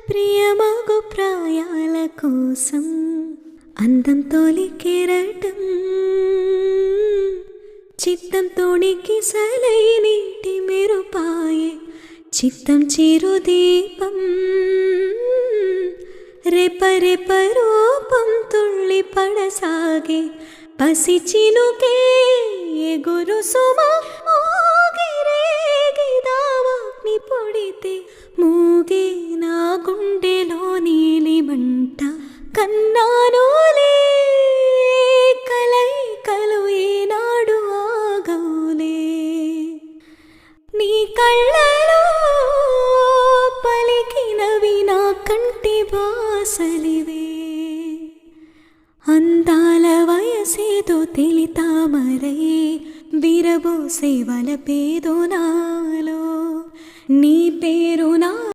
ప్రియమగు ప్రాయాల కోసం అందం తోలి కెరటం చిత్తం తోడికి సలై నీటి మెరుపాయే చిత్తం చిరుదీపం రెపరెప రూపం తుళ్ళి పడసాగే పసి చినుకే ఎగురు సుమ రేగిదావాగ్ని పొడితే మూగే నా గుండెలో నీలి మంట కన్నానోలే కలైకలు ఏనాడు ఆగవులే నీ కళ్ళలో పలికినవి నా కంటి బాసలివే అందాల వయసేదో తెలితామరై విరబోసే వలపేదో నాలో నీ పేరు నా